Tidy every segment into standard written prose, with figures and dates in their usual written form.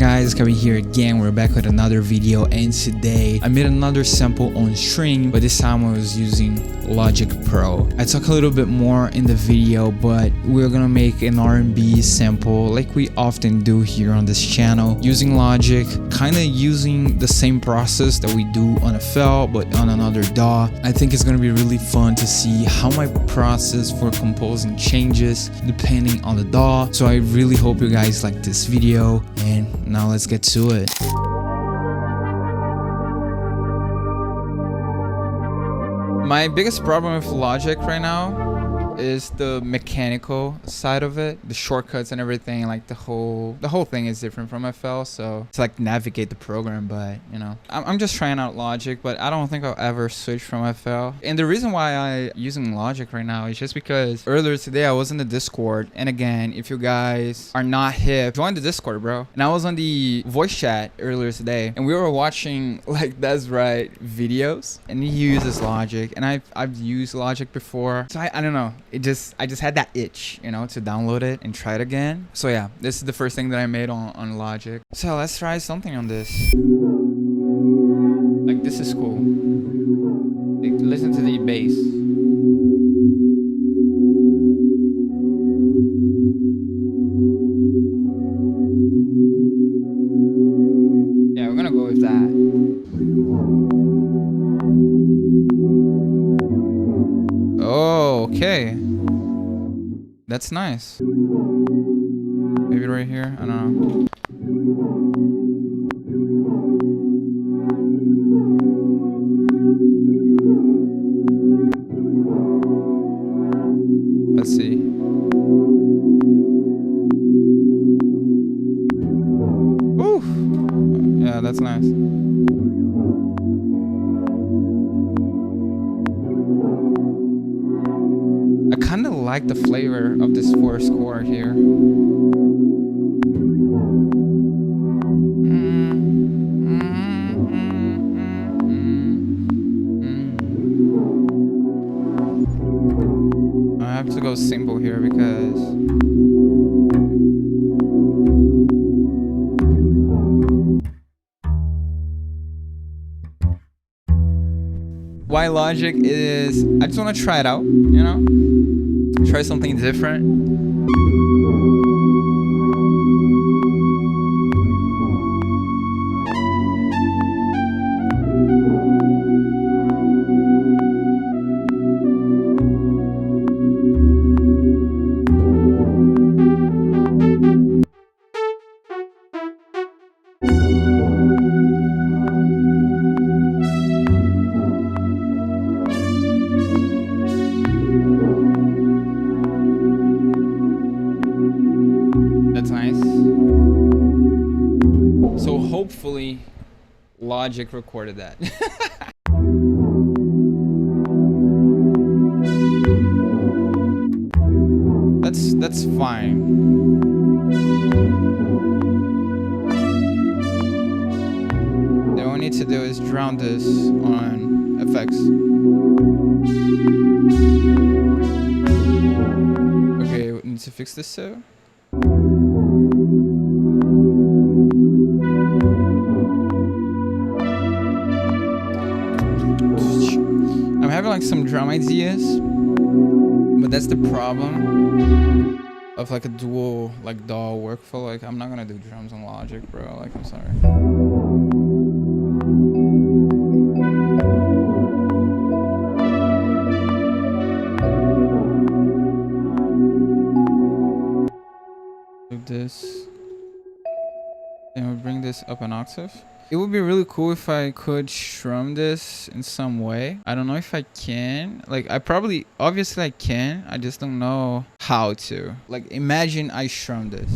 guys, Kevin here again. We're back with another video, and today I made another sample on stream, but this time I was using Logic Pro. I talk a little bit more in the video, but we're gonna make an R&B sample like we often do here on this channel, using Logic, kind of using the same process that we do on FL but on another DAW. I think it's gonna be really fun to see how my process for composing changes depending on the DAW. So I really hope you guys like this video, and now let's get to it. My biggest problem with Logic right now is the mechanical side of it, the shortcuts and everything. Like the whole thing is different from FL, so it's like navigate the program. But you know, I'm just trying out Logic, but I don't think I'll ever switch from FL. And the reason why I'm using Logic right now is just because earlier today I was in the Discord, and again, if you guys are not hip, join the Discord, bro. And I was on the voice chat earlier today, and we were watching like That's Right videos, and he uses Logic, and I've used Logic before, so I don't know. I just had that itch, you know, to download it and try it again. So yeah, this is the first thing that I made on Logic. So let's try something on this. Like, this is cool. Like, listen to the bass. Yeah, we're gonna go with that. Oh, okay. That's nice. Maybe right here? I don't know. Let's see. Oof. Yeah, that's nice. I kind of like the flavor of this fourth chord here. I have to go simple here because why Logic is, I just want to try it out, you know? Try something different. That's nice. So hopefully Logic recorded that. That's fine. All we need to do is drown this on FX. Okay, we need to fix this too. I'm having like some drum ideas, but that's the problem of like a dual like DAW workflow. Like, I'm not gonna do drums on Logic, bro. Like, I'm sorry. This, and we'll bring this up an octave. It would be really cool if I could strum this in some way. I don't know if I can. Like, obviously I can, I just don't know how to. Like, imagine I strum this.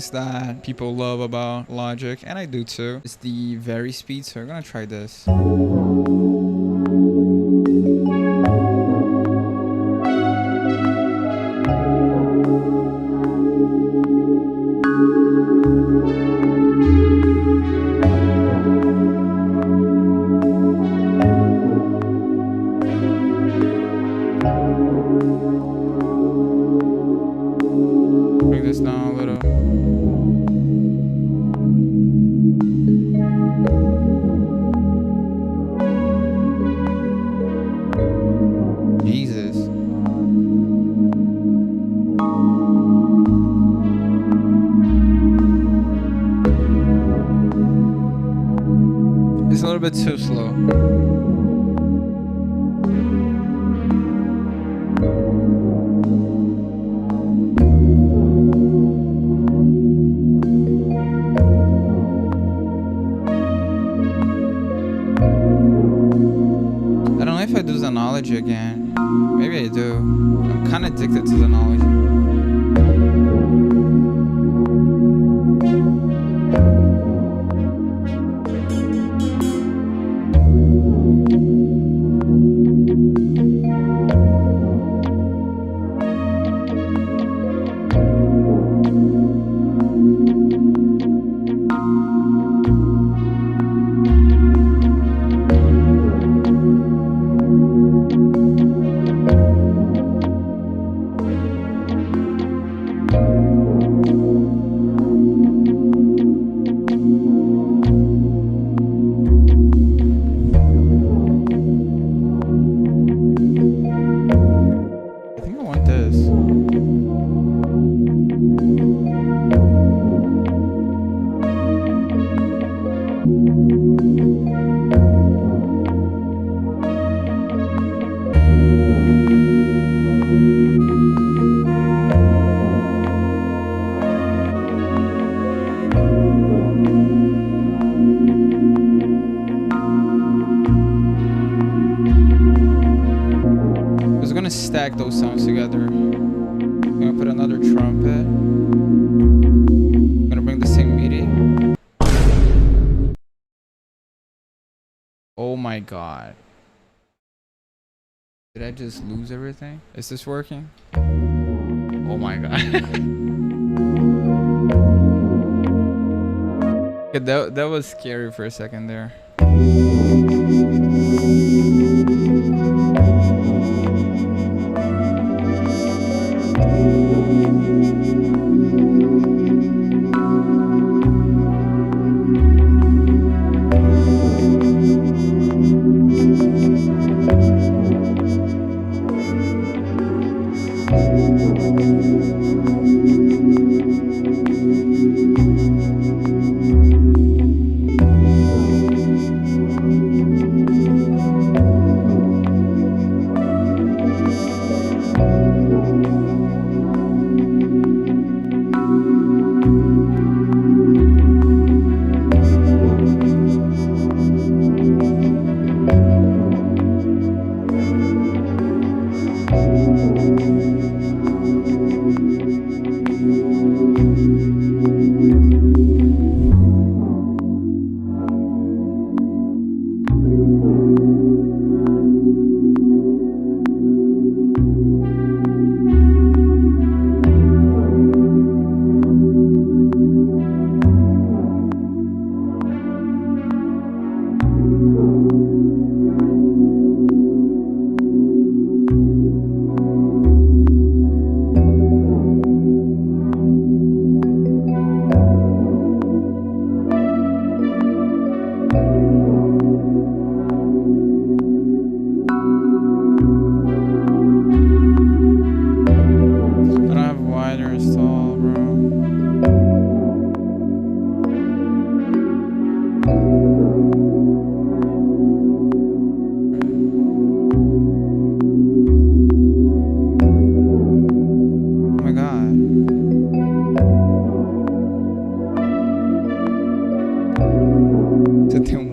things that people love about Logic, and I do too, is the Varispeed. So we're gonna try this. Bring this down a little. Jesus. It's a little bit too slow. I don't know if I do Xenology again. Maybe I do. I'm kind of addicted to Xenology. I think I want this. I was gonna stack those sounds together. I'm gonna put another trumpet. I'm gonna bring the same MIDI. Oh my god. Did I just lose everything? Is this working? Oh my god. Okay, that was scary for a second there. Você tem um